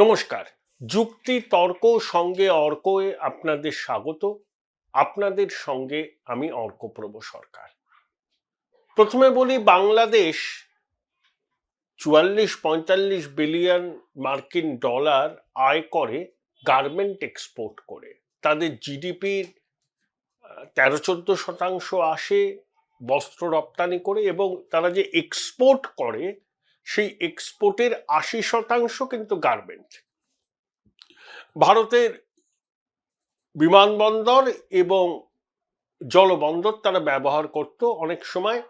নমস্কার। যুক্তি তর্ক সঙ্গে অর্কয়ে আপনাদের স্বাগত। আপনাদের সঙ্গে আমি অর্কপ্রভ সরকার। প্রথমে বলি, বাংলাদেশ 44-45 বিলিয়ন মার্কিন ডলার আয় করে গার্মেন্ট এক্সপোর্ট করে। তাদের জিডিপির 13-14% আসে বস্ত্র রপ্তানি করে, এবং তারা যে এক্সপোর্ট করে সেই এক্সপোর্টের 80% কিন্তু গার্মেন্ট। ভারতের বিমানবন্দর এবং জলবন্দর তারা ব্যবহার করত অনেক সময়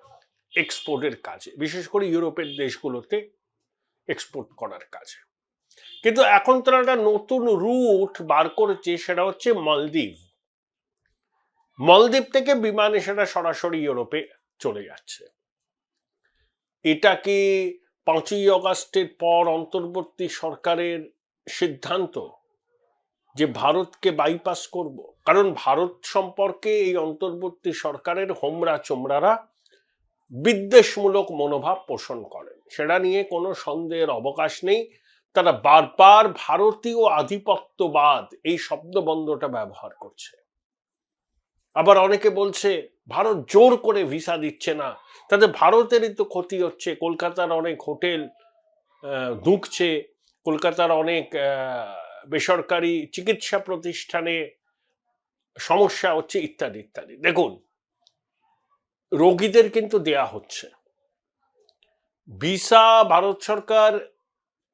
এক্সপোর্টের কাজে, বিশেষ করে ইউরোপের দেশগুলোতে এক্সপোর্ট করার কাজে। কিন্তু এখন তারা একটা নতুন রুট বার করেছে, সেটা হচ্ছে মালদ্বীপ। মালদ্বীপ থেকে বিমানে সেটা সরাসরি ইউরোপে চলে যাচ্ছে। এটা কি 5ই অগাস্টের পর অন্তর্বর্তী সরকারের সিদ্ধান্ত যে ভারতকে বাইপাস করব? কারণ ভারত সম্পর্কে এই অন্তর্বর্তী সরকারের হোমরা চোমরারা বিদ্বেষমূলক মনোভাব পোষণ করেন, সেটা নিয়ে কোনো সন্দেহের অবকাশ নেই। তারা বারবার ভারতীয় আধিপত্যবাদ এই শব্দবন্ধটা ব্যবহার করছে। আবার অনেকে বলছে ভারত জোর করে ভিসা দিচ্ছে না, তাতে ভারতেরই তো ক্ষতি হচ্ছে, কলকাতার অনেক হোটেল ধুঁকছে, কলকাতার অনেক বেসরকারি চিকিৎসা প্রতিষ্ঠানে সমস্যা হচ্ছে, ইত্যাদি ইত্যাদি। দেখুন, রোগীদের কিন্তু দেয়া হচ্ছে ভিসা। ভারত সরকার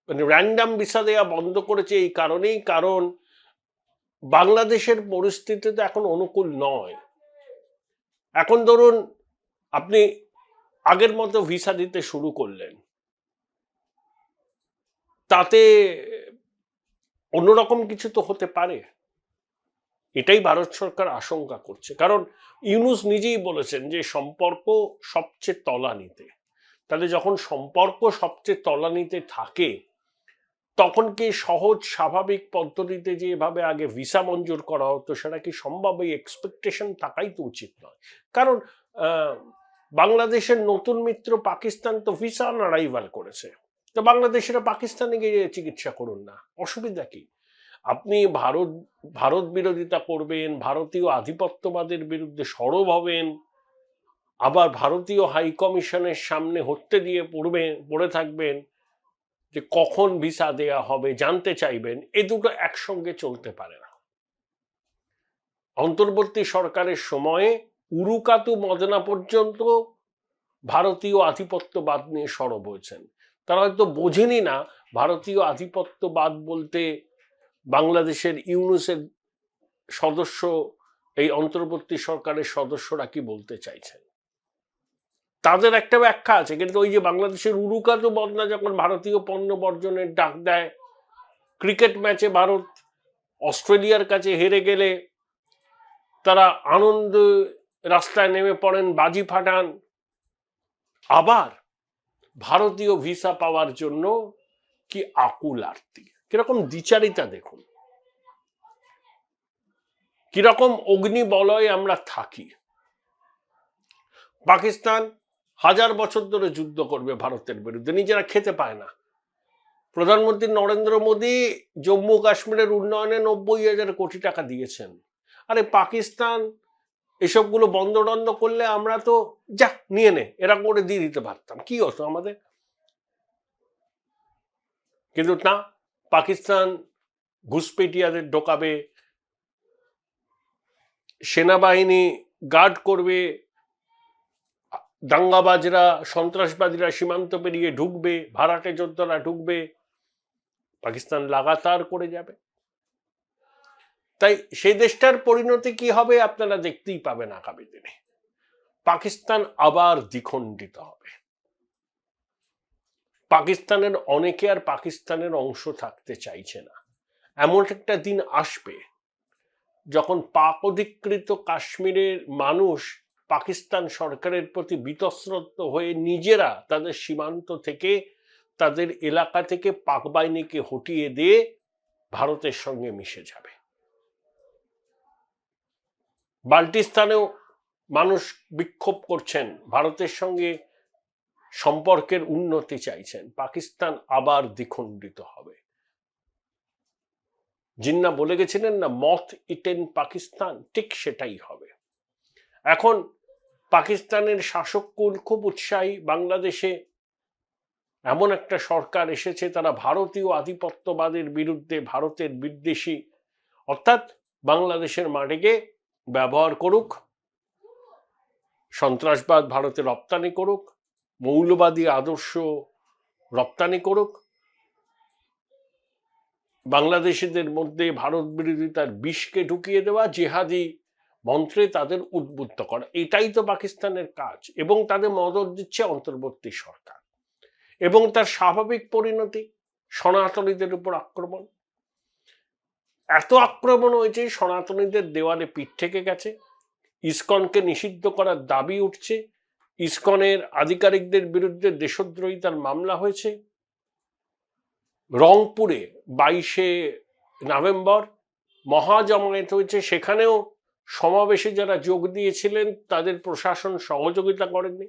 মানে র্যান্ডাম ভিসা দেয়া বন্ধ করেছে এই কারণেই, কারণ বাংলাদেশের পরিস্থিতি তো এখন অনুকূল নয়। এখন ধরুন আপনি আগের মতো ভিসা দিতে শুরু করলেন, তাতে অন্যরকম কিছু তো হতে পারে, এটাই ভারত সরকার আশঙ্কা করছে। কারণ ইউনূস নিজেই বলেছেন যে সম্পর্ক সবচেয়ে তলানিতে। তাহলে যখন সম্পর্ক সবচেয়ে তলানিতে থাকে, তখন কি সহজ স্বাভাবিক পদ্ধতিতে যে এভাবে আগে ভিসা মঞ্জুর করা হতো সেটা কি সম্ভব? এই এক্সপেকটেশন থাকাই তো উচিত নয়। কারণ বাংলাদেশের নতুন মিত্র পাকিস্তান তো ভিসা অন অ্যারাইভাল করেছে, তো বাংলাদেশিরা পাকিস্তানে গিয়ে চিকিৎসা করুন না, অসুবিধা কি? আপনি ভারত বিরোধিতা করবেন, ভারতীয় আধিপত্যবাদের বিরুদ্ধে সরব হবেন, আবার ভারতীয় হাই কমিশনের সামনে হত্যে দিয়ে পড়ে থাকবেন যে কখন ভিসা দেয়া হবে জানতে চাইবেন। এই দুটো একসঙ্গে চলতে পারে না। অন্তর্বর্তী সরকারের সময়ে উরুকাতু মদনা পর্যন্ত ভারতীয় আধিপত্যবাদ নিয়ে সরব হয়েছেন। তারা হয়তো বোঝেনি না ভারতীয় আধিপত্যবাদ বলতে বাংলাদেশের ইউনূসের সদস্য, এই অন্তর্বর্তী সরকারের সদস্যরা কি বলতে চাইছেন। তাদের একটা ব্যাখ্যা আছে, কিন্তু ওই যে বাংলাদেশের উরুকাতু বদনা যখন ভারতীয় পণ্য বর্জনের ডাক দেয়, ক্রিকেট ম্যাচে ভারত অস্ট্রেলিয়ার কাছে হেরে গেলে তারা আনন্দ রাস্তায় নেমে পড়েন, বাজি ফাটান, আবার ভারতীয় ভিসা পাওয়ার জন্য কি আকুল আরতি, কিরকম দ্বিচারিতা দেখুন, কিরকম অগ্নি বলয়ে আমরা থাকি। পাকিস্তান 1000 বছর ধরে যুদ্ধ করবে ভারতের বিরুদ্ধে, নিজেরা খেতে পায় না। প্রধানমন্ত্রী নরেন্দ্র মোদী জম্মু কাশ্মীরের উন্নয়নে 90,000 কোটি টাকা দিয়েছেন। আরে পাকিস্তান এসবগুলো বন্ধ টন্ধ করলে আমরা তো যা নিয়ে নে এরকম করে দিয়ে দিতে পারতাম, কি হতো আমাদের? কিন্তু না, পাকিস্তান ঘুষপেটিয়াদের ঢোকাবে, সেনাবাহিনী গার্ড করবে, দাঙ্গাবাজরা সন্ত্রাসবাদীরা সীমান্ত পেরিয়ে ঢুকবে, ভাড়াটে যোদ্ধারা ঢুকবে, পাকিস্তান লাগাতার করে যাবে। তাই সেই দেশটার পরিণতি কি হবে আপনারা দেখতেই পাবেন আগামী দিনে। পাকিস্তান আবার দ্বিখণ্ডিত হবে। পাকিস্তানের অনেকে আর পাকিস্তানের অংশ থাকতে চাইছে না। এমন একটা দিন আসবে যখন পাক অধিকৃত কাশ্মীরের মানুষ পাকিস্তান সরকারের প্রতি বিতশ্রদ্ধ হয়ে নিজেরা তাদের সীমান্ত থেকে, তাদের এলাকা থেকে পাক বাহিনীকে হটিয়ে দিয়ে ভারতের সঙ্গে মিশে যাবে। বাল্টিস্তানেও মানুষ বিক্ষোভ করছেন, ভারতের সঙ্গে সম্পর্কের উন্নতি চাইছেন। পাকিস্তান আবার দ্বিখণ্ডিত হবে। জিন্নাহ বলে গেছিলেন না, মথ ইটেন পাকিস্তান, ঠিক সেটাই হবে। এখন পাকিস্তানের শাসককুল খুব উৎসাহী, বাংলাদেশে এমন একটা সরকার এসেছে তারা ভারতীয় আধিপত্যবাদের বিরুদ্ধে, ভারতের বিদ্বেষী, অর্থাৎ বাংলাদেশের মাটিকে ব্যবহার করুক, সন্ত্রাসবাদ ভারতে রপ্তানি করুক, মৌলবাদী আদর্শ রপ্তানি করুক, বাংলাদেশিদের মধ্যে ভারত বিরোধিতার বিষকে ঢুকিয়ে দেওয়া, জেহাদি মন্ত্রে তাদের উদ্বুদ্ধ করা, এটাই তো পাকিস্তানের কাজ। এবং তাদের মদত দিচ্ছে অন্তর্বর্তী সরকার, এবং তার স্বাভাবিক পরিণতি সনাতনীদের উপর আক্রমণ। এত আক্রমণ হয়েছে, সনাতনীদের দেওয়ালে পিঠ থেকে গেছে, ইসকনকে নিষিদ্ধ করার দাবি উঠছে, ইসকনের আধিকারিকদের বিরুদ্ধে দেশদ্রোহিতার মামলা হয়েছে। রংপুরে 22শে নভেম্বর মহাজমায়েত হয়েছে, সেখানেও সমাবেশে যারা যোগ দিয়েছিলেন তাদের প্রশাসন সহযোগিতা করেননি।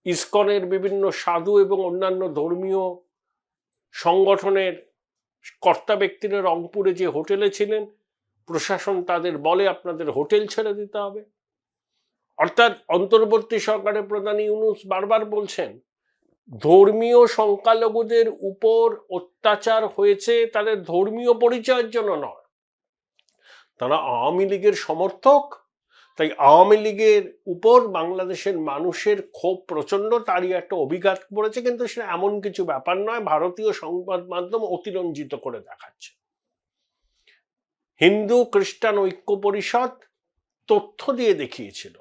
ইসকনের বিভিন্ন সাধু এবং অন্যান্য ধর্মীয় সংগঠনের কর্তা ব্যক্তিরা রংপুরে যে হোটেলে ছিলেন, প্রশাসন তাদের বলে আপনাদের হোটেল ছেড়ে দিতে হবে। অর্থাৎ অন্তর্বর্তী সরকারের প্রধান ইউনূস বারবার বলছেন ধর্মীয় সংখ্যালঘুদের উপর অত্যাচার হয়েছে তাদের ধর্মীয় পরিচয়ের জন্য নয়, তারা আওয়ামী লীগের সমর্থক, তাই আওয়ামী লীগের উপর বাংলাদেশের মানুষের ক্ষোভ প্রচন্ড, তারই একটা অভিঘাত পড়েছে। কিন্তু সেটা এমন কিছু ব্যাপার নয়, ভারতীয় সংবাদ মাধ্যম অতিরঞ্জিত করে দেখাচ্ছে। হিন্দু খ্রিস্টান ঐক্য পরিষদ তথ্য দিয়ে দেখিয়েছিল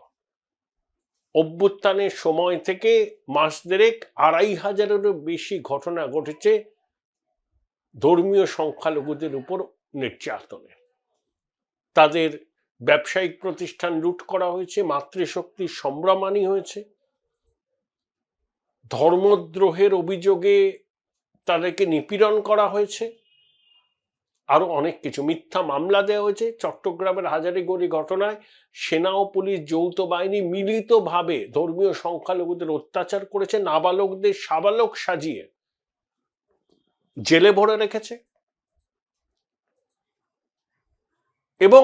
অভ্যুত্থানের সময় থেকে মাস দেড়েক 2500-এরও বেশি ঘটনা ঘটেছে ধর্মীয় সংখ্যালঘুদের উপর নির্যাতনে। তাদের ব্যবসায়িক প্রতিষ্ঠান লুট করা হয়েছে, মাতৃশক্তির সম্ভ্রমানি হয়েছে, ধর্মদ্রোহের অভিযোগে তাদেরকে নিপীড়ন করা হয়েছে, আরো অনেক কিছু, মিথ্যা মামলা দেওয়া হয়েছে। চট্টগ্রামের হাজারীগড়ি ঘটনায় সেনা ও পুলিশ যৌথ বাহিনী মিলিতভাবে ধর্মীয় সংখ্যালঘুদের অত্যাচার করেছে, নাবালকদের সাবালক সাজিয়ে জেলে ভরে রেখেছে। এবং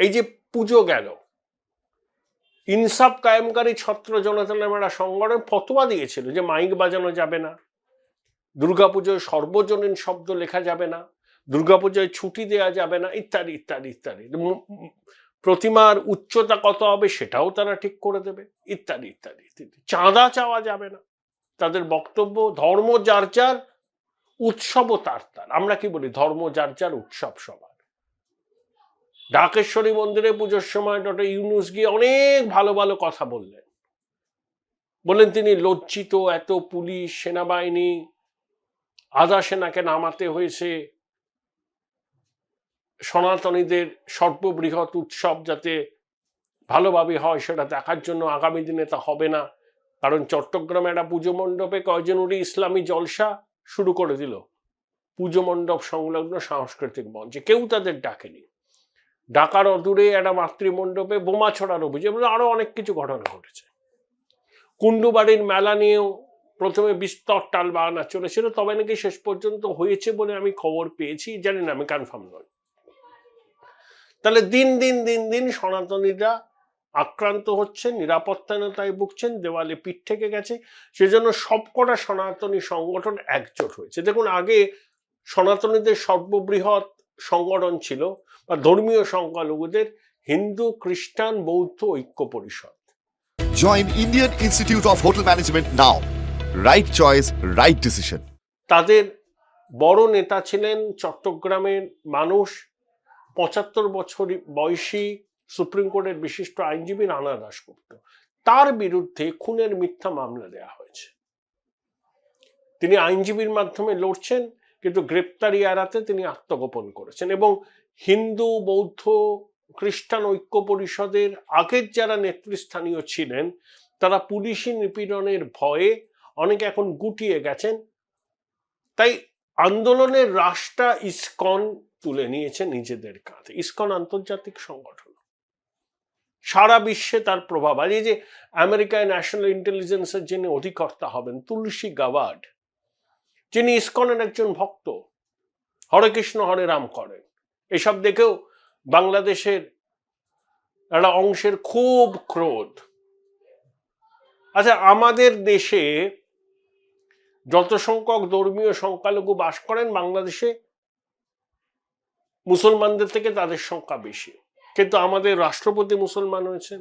এই যে পুজো গেল, ইনসাফ কায়েমকারী ছাত্র জনতা নামের একটা সংগঠন ফতোয়া দিয়েছিল যে মাইক বাজানো যাবে না, দুর্গাপুজোয় সর্বজনীন শব্দ লেখা যাবে না, দুর্গাপূজায় ছুটি দেওয়া যাবে না, ইত্যাদি ইত্যাদি ইত্যাদি। প্রতিমার উচ্চতা কত হবে সেটাও তারা ঠিক করে দেবে, ইত্যাদি ইত্যাদি ইত্যাদি। চাঁদা চাওয়া যাবে না। তাদের বক্তব্য ধর্ম যার যার, উৎসবও তার তার। আমরা কি বলি, ধর্ম যার যার, উৎসব সবার। ঢাকেশ্বরী মন্দিরে পুজোর সময় ডক্টর ইউনূস গিয়ে অনেক ভালো ভালো কথা বললেন। বললেন তিনি লজ্জিত, এত পুলিশ সেনাবাহিনী, আধা সেনাকে নামাতে হয়েছে সনাতনীদের সর্ববৃহৎ উৎসব যাতে ভালোভাবে হয় সেটা দেখার জন্য। আগামী দিনে তা হবে না, কারণ চট্টগ্রামে একটা পুজো মণ্ডপে কয়জন উনি ইসলামী জলসা শুরু করে দিল পুজো মণ্ডপ সংলগ্ন সাংস্কৃতিক মঞ্চে, কেউ তাদের ডাকেনি। ঢাকার অদূরে একটা মাতৃমণ্ডপে বোমা ছড়ার অভিযোগ, আরো অনেক কিছু ঘটনা ঘটেছে। কুণ্ডুবাড়ির মেলা নিয়েও প্রথমে বিস্তর টাল বাহানা চলেছিল, তবে নাকি শেষ পর্যন্ত হয়েছে বলে আমি খবর পেয়েছি, জানি না, আমি কনফার্ম নয়। তাহলে দিন দিন দিন দিন সনাতনীরা আক্রান্ত হচ্ছেন, নিরাপত্তাহীনতায় ভুগছেন, দেওয়ালে পিঠ থেকে গেছে। সেজন্য সবকটা সনাতনী সংগঠন একজোট হয়েছে। দেখুন, আগে সনাতনীদের সর্ববৃহৎ সংগঠন ছিল বা ধর্মীয় সংখ্যালঘুদের হিন্দু খ্রিস্টান বৌদ্ধ ঐক্য পরিষদ। Join Indian Institute of Hotel Management now. Right choice, right decision. তাদের বড় নেতা ছিলেন চট্টগ্রামের মানুষ, 75 বছর বয়সী সুপ্রিম কোর্টের বিশিষ্ট আইনজীবী রানা দাশগুপ্ত। তার বিরুদ্ধে খুনের মিথ্যা মামলা দেওয়া হয়েছে। তিনি আইনজীবীর মাধ্যমে লড়ছেন, কিন্তু গ্রেপ্তারি এড়াতে তিনি আত্মগোপন করেছেন। এবং হিন্দু বৌদ্ধ খ্রিস্টান ঐক্য পরিষদের আগের যারা নেতৃস্থানীয় ছিলেন তারা পুলিশি নিপীড়নের ভয়ে অনেকে এখন গুটিয়ে গেছেন। তাই আন্দোলনের রাশটা ইসকন তুলে নিয়েছে নিজেদের কাঁধে। ইসকন আন্তর্জাতিক সংগঠন, সারা বিশ্বে তার প্রভাব। আর এই যে আমেরিকায় ন্যাশনাল ইন্টেলিজেন্সের যিনি অধিকর্তা হবেন তুলসী গাওয়ার্ড, যিনি ইসকনের একজন ভক্ত, হরে কৃষ্ণ হরে রাম করেন। এসব দেখেও বাংলাদেশের একটা অংশের খুব ক্রোধ। আচ্ছা, আমাদের দেশে যত সংখ্যক ধর্মীয় সংখ্যালঘু বাস করেন, বাংলাদেশে মুসলমানদের থেকে তাদের সংখ্যা বেশি, কিন্তু আমাদের রাষ্ট্রপতি মুসলমান হয়েছেন,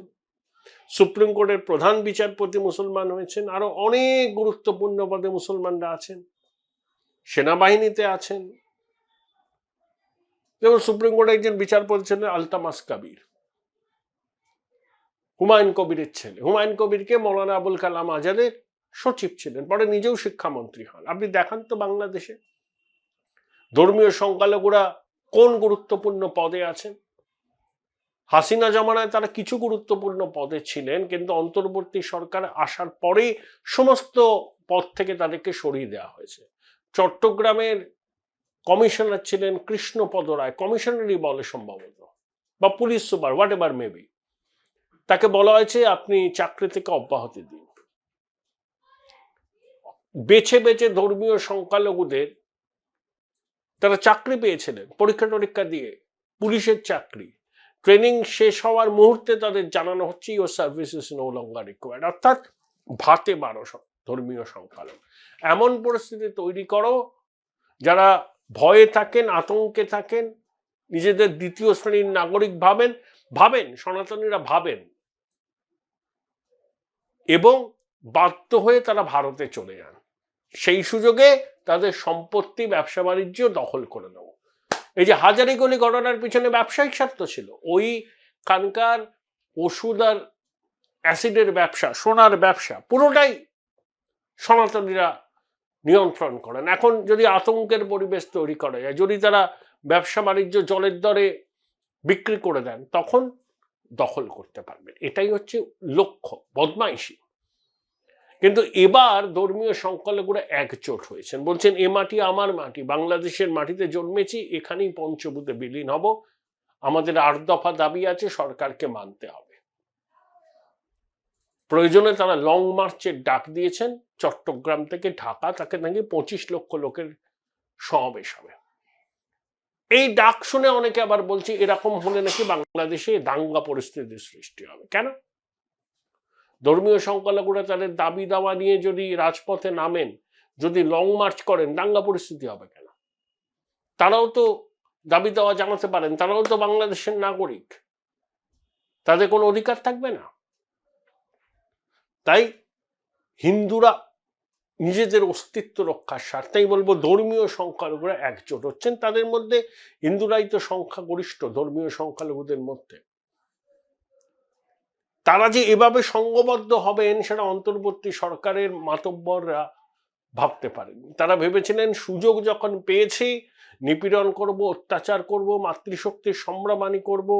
সুপ্রিম কোর্টের প্রধান বিচারপতি মুসলমান হয়েছেন, আরো অনেক গুরুত্বপূর্ণ পদে মুসলমানরা আছেন, সেনাবাহিনীতে আছেন। যেমন সুপ্রিম কোর্টে একজন বিচারপতি ছিলেন আলতামাস কবির, হুমায়ুন কবিরের ছেলে। হুমায়ুন কবিরকে মৌলানা আবুল কালাম আজাদের সচিব ছিলেন, পরে নিজেও শিক্ষামন্ত্রী হন। আপনি দেখান তো বাংলাদেশে ধর্মীয় সংখ্যালঘুরা কোন গুরুত্বপূর্ণ পদে আছেন। হাসিনা জমানায় তারা কিছু গুরুত্বপূর্ণ পদে ছিলেন, কিন্তু অন্তর্বর্তী সরকার আসার পরেই সমস্ত পদ থেকে তাদেরকে সরিয়ে দেওয়া হয়েছে। চট্টগ্রামের কমিশনার ছিলেন কৃষ্ণপদ রায়, কমিশনারই বলে সম্ভবত, বা police super, what ever maybe, তাকে বলা হয়েছে আপনি চাকরি থেকে অব্যাহতি দিন। বেছে বেছে ধর্মীয় সংখ্যালঘুদের তারা চাকরি পেয়েছিলেন, পরীক্ষা টরীক্ষা দিয়ে পুলিশের চাকরি। ট্রেনিং শেষ হওয়ার মুহূর্তে তাদের জানানো হচ্ছে your service is no longer required, অর্থাৎ ভাতে 12 ধর্মীয় সংখ্যালঘু। এমন পরিস্থিতি তৈরি করো যারা ভয়ে থাকেন, আতঙ্কে থাকেন, নিজেদের দ্বিতীয় শ্রেণীর নাগরিক ভাবেন সনাতনীরা ভাবেন, এবং বাধ্য হয়ে তারা ভারতে চলে যান। সেই সুযোগে তাদের সম্পত্তি, ব্যবসা বাণিজ্য দখল করে নেব। এই যে হাজারিগলি ঘটনার পিছনে ব্যবসায়িক স্বার্থ ছিল, ওই খানকার ওষুধ আর অ্যাসিডের ব্যবসা, সোনার ব্যবসা, পুরোটাই সনাতনীরা নিয়ন্ত্রণ করেন। এখন যদি আতঙ্কের পরিবেশ তৈরি করা যায়, যদি তারা ব্যবসা বাণিজ্য জলের দরে বিক্রি করে দেন, তখন দখল করতে পারবেন। এটাই হচ্ছে লক্ষ্য, বদমাইশি। কিন্তু এবার ধর্মীয় সংখ্যালঘুরা একজোট হয়েছেন, বলছেন এ মাটি আমার মাটি, বাংলাদেশের মাটিতে জন্মেছি, এখানেই পঞ্চভূতে বিলীন হব। আমাদের 8 দফা দাবি আছে, সরকারকে মানতে হবে। প্রয়োজনে তারা লং মার্চের ডাক দিয়েছেন চট্টগ্রাম থেকে ঢাকা, তাকে নাকি 25 লক্ষ লোকের সমাবেশ হবে। এই ডাক শুনে অনেকে আবার বলছে এরকম হলে নাকি বাংলাদেশে দাঙ্গা পরিস্থিতির সৃষ্টি হবে। কেন? ধর্মীয় সংখ্যালঘুরা তাদের দাবি দাওয়া নিয়ে যদি রাজপথে নামেন, যদি লং মার্চ করেন, দাঙ্গা পরিস্থিতি হবে কেন? তারাও তো দাবি দাওয়া জানাতে পারেন, তারাও তো বাংলাদেশের নাগরিক, তাদের কোনো অধিকার থাকবে না? তাই হিন্দুরা নিজেদের অস্তিত্ব রক্ষার স্বার্থেই বলবো ধর্মীয় সংখ্যালঘুরা একজোট হচ্ছেন। তাদের মধ্যে হিন্দুরাই তো সংখ্যাগরিষ্ঠ ধর্মীয় সংখ্যালঘুদের মধ্যে। তারা যে এভাবে সংঘবদ্ধ হবেন সেটা অন্তর্বর্তী সরকারের মাতব্বররা ভাবতে পারেনি। তারা ভেবেছিলেন সুযোগ যখন পেয়েছি নিপীড়ন করব, অত্যাচার করব, মাতৃশক্তির সম্ভ্রমানি করব,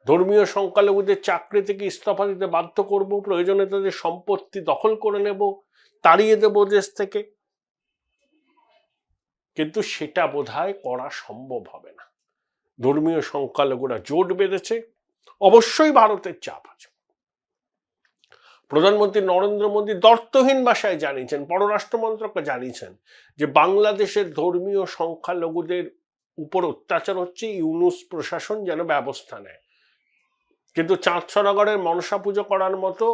ধর্মীয় সংখ্যালঘুদের চাকরি থেকে ইস্তফা দিতে বাধ্য করব, প্রয়োজনে তাদের সম্পত্তি দখল করে নেব, তাড়িয়ে দেব দেশ থেকে। কিন্তু সেটা বোধহয় করা সম্ভব হবে না। ধর্মীয় সংখ্যালঘুরা জোট বেঁধেছে, অবশ্যই ভারতের চাপ আছে। প্রধানমন্ত্রী নরেন্দ্র মোদী দর্থহীন ভাষায় জানিয়েছেন, পররাষ্ট্র মন্ত্রকে জানিয়েছেন যে বাংলাদেশের ধর্মীয় সংখ্যালঘুদের উপর অত্যাচার হচ্ছে, ইউনূস প্রশাসন যেন ব্যবস্থা নেয়। কিন্তু চাঁদছড়াগড়ের মনসা পুজো করার মতো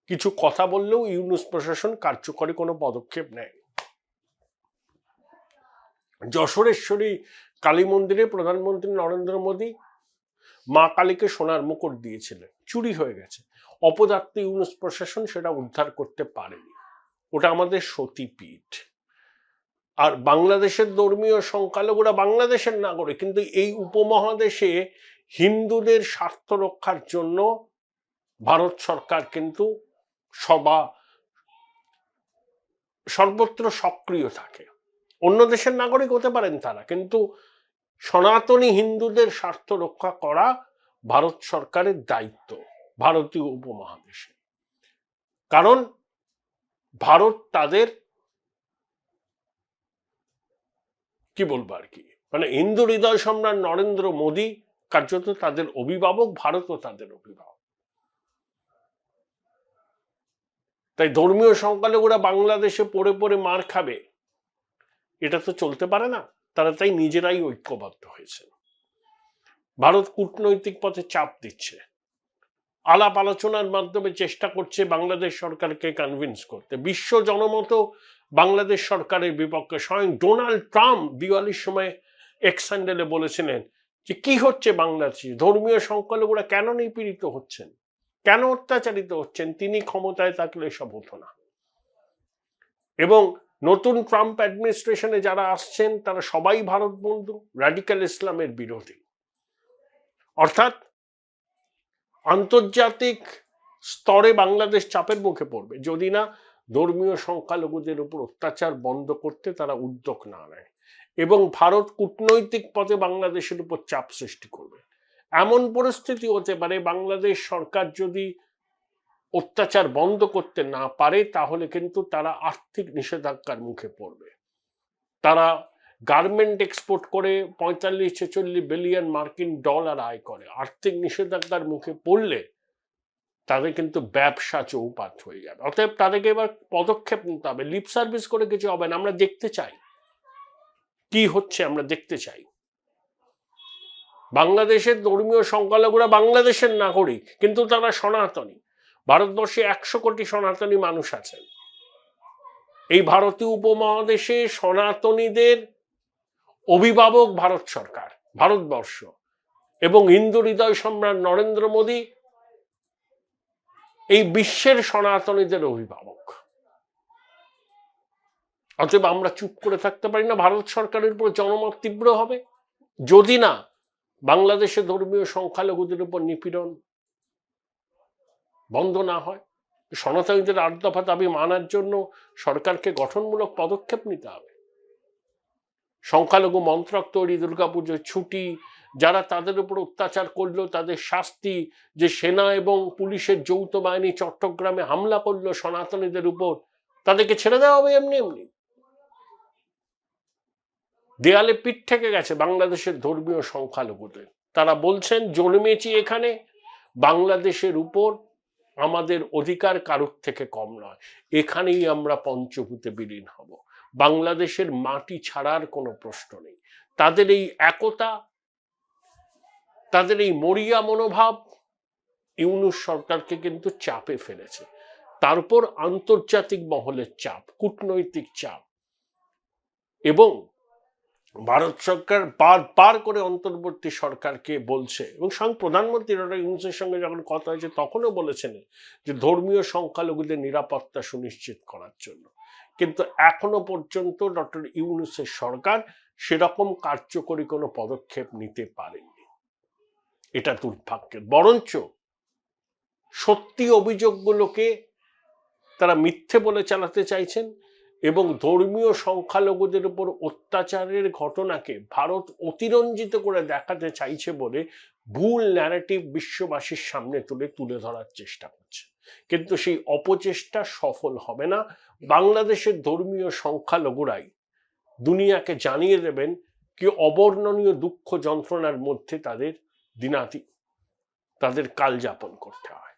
কিছু কথা বললেও ইউনূস প্রশাসন কার্যকরী কোনো পদক্ষেপ নেয়। যশোরেশ্বরী কালী মন্দিরে প্রধানমন্ত্রী নরেন্দ্র মোদী মা কালীকে সোনার মুকুট দিয়েছিলেন, চুরি হয়ে গেছে। অপদার্থ ইউনূস প্রশাসন সেটা উদ্ধার করতে পারেনি। ওটা আমাদের সতীপীঠ। আর বাংলাদেশের ধর্মীয় সংখ্যালঘুরা বাংলাদেশের নাগরিক, কিন্তু এই উপমহাদেশে হিন্দুদের স্বার্থ রক্ষার জন্য ভারত সরকার কিন্তু সর্বত্র সক্রিয় থাকে। অন্য দেশের নাগরিক হতে পারেন তারা, কিন্তু সনাতনী হিন্দুদের স্বার্থ রক্ষা করা ভারত সরকারের দায়িত্ব ভারতীয় উপমহাদেশে। কারণ ভারত তাদের কি বলবো আর কি, মানে হিন্দু হৃদয় সম্রাট নরেন্দ্র মোদী কার্যত তাদের অভিভাবক, ভারতও তাদের অভিভাবক। তাই ধর্মীয় সংখ্যালঘুরা বাংলাদেশে পড়ে পড়ে মার খাবে, এটা তো চলতে পারে না। তারা তাই নিজেরাই ঐক্যবদ্ধ হয়েছেন। ভারত কূটনৈতিক পথে চাপ দিচ্ছে, আলাপ আলোচনার মাধ্যমে চেষ্টা করছে বাংলাদেশ সরকারকে কনভিন্স করতে। বিশ্ব জনমত বাংলাদেশ সরকারের বিপক্ষে। স্বয়ং ডোনাল্ড ট্রাম্প দিওয়ালির সময় এক্স হ্যান্ডেলে বলেছিলেন যে কি হচ্ছে বাংলাদেশে, ধর্মীয় সংখ্যালঘুরা কেন নিপীড়িত হচ্ছেন, কেন অত্যাচারিত হচ্ছেন, তিনি ক্ষমতায় থাকলে এসব হতো না। এবং নতুন ট্রাম্প অ্যাডমিনিস্ট্রেশনে যারা আসছেন তারা সবাই ভারত বন্ধু, রাডিক্যাল ইসলামের বিরোধী। অর্থাৎ আন্তর্জাতিক স্তরে বাংলাদেশ চাপের মুখে পড়বে যদি না ধর্মীয় সংখ্যালঘুদের উপর অত্যাচার বন্ধ করতে তারা উদ্যোগ না নেয়। এবং ভারত কূটনৈতিক পথে বাংলাদেশের উপর চাপ সৃষ্টি করবে। এমন পরিস্থিতি হতে পারে বাংলাদেশ সরকার যদি অত্যাচার বন্ধ করতে না পারে তাহলে কিন্তু তারা আর্থিক নিষেধাজ্ঞার মুখে পড়বে। তারা গার্মেন্ট এক্সপোর্ট করে 45-46 বিলিয়ন মার্কিন ডলার আয় করে। আর্থিক নিষেধাজ্ঞার মুখে পড়লে তাদের কিন্তু ব্যবসা চৌপাট হয়ে যাবে। অতএব তাদেরকে এবার পদক্ষেপ নিতে হবে। লিপ সার্ভিস করে কিছু হবে না। আমরা দেখতে চাই কি হচ্ছে, আমরা দেখতে চাই। বাংলাদেশের ধর্মীয় সংখ্যালঘুরা বাংলাদেশের নাগরিক, কিন্তু তারা সনাতনী। ভারতবর্ষে 100 কোটি সনাতনী মানুষ আছেন। এই ভারতীয় উপমহাদেশে সনাতনীদের অভিভাবক ভারত সরকার, ভারতবর্ষ, এবং হিন্দু হৃদয় সম্রাট নরেন্দ্র মোদী এই বিশ্বের সনাতনীদের অভিভাবক। অতএব আমরা চুপ করে থাকতে পারি না। ভারত সরকারের উপর জনমত তীব্র হবে যদি না বাংলাদেশে ধর্মীয় সংখ্যালঘুদের উপর নিপীড়ন বন্ধ না হয়। সনাতনীদের 8 দফা দাবি মানার জন্য সরকারকে গঠনমূলক পদক্ষেপ নিতে হবে। সংখ্যালঘু মন্ত্রক তৈরি, দুর্গাপুজোর ছুটি, যারা তাদের উপর অত্যাচার করলো তাদের শাস্তি, যে সেনা এবং পুলিশের যৌথ বাহিনী চট্টগ্রামে হামলা করলো সনাতনীদের উপর, তাদেরকে ছেড়ে দেওয়া হবে এমনি এমনি? দেয়ালে পিঠ থেকে গেছে বাংলাদেশের ধর্মীয় সংখ্যালঘুদের। তারা বলছেন জন্মেছি এখানে, বাংলাদেশের উপর আমাদের অধিকার কারোর থেকে কম নয়, এখানেই আমরা পঞ্চভূতে বিলীন হব। বাংলাদেশের মাটি ছাড়ার কোনো প্রশ্ন নেই। তাদের এই একতা, তাদের এই মরিয়া মনোভাব ইউনূস সরকারকে কিন্তু চাপে ফেলেছে। তারপর আন্তর্জাতিক মহলের চাপ, কূটনৈতিক চাপ, এবং ভারত সরকার বারবার করে অন্তর্বর্তী সরকারকে বলছে, এবং স্বয়ং প্রধানমন্ত্রী ডক্টর ইউনূসের সঙ্গে যখন কথা হয়েছে তখনও বলেছেন যে ধর্মীয় সংখ্যালঘুদের নিরাপত্তা সুনিশ্চিত করার জন্য। কিন্তু এখনো পর্যন্ত ডক্টর ইউনূসের সরকার সেরকম কার্যকরী কোনো পদক্ষেপ নিতে পারেনি। এটা দুর্ভাগ্যের। বরঞ্চ সত্যি অভিযোগগুলোকে তারা মিথ্যে বলে চালাতে চাইছেন এবং ধর্মীয় সংখ্যালঘুদের উপর অত্যাচারের ঘটনাকে ভারত অতিরঞ্জিত করে দেখাতে চাইছে বলে ভুল ন্যারেটিভ বিশ্ববাসীর সামনে তুলে ধরার চেষ্টা করছে। কিন্তু সেই অপচেষ্টা সফল হবে না। বাংলাদেশের ধর্মীয় সংখ্যালঘুরাই দুনিয়াকে জানিয়ে দেবেন কি অবর্ণনীয় দুঃখ যন্ত্রণার মধ্যে তাদের কাল যাপন করতে হয়।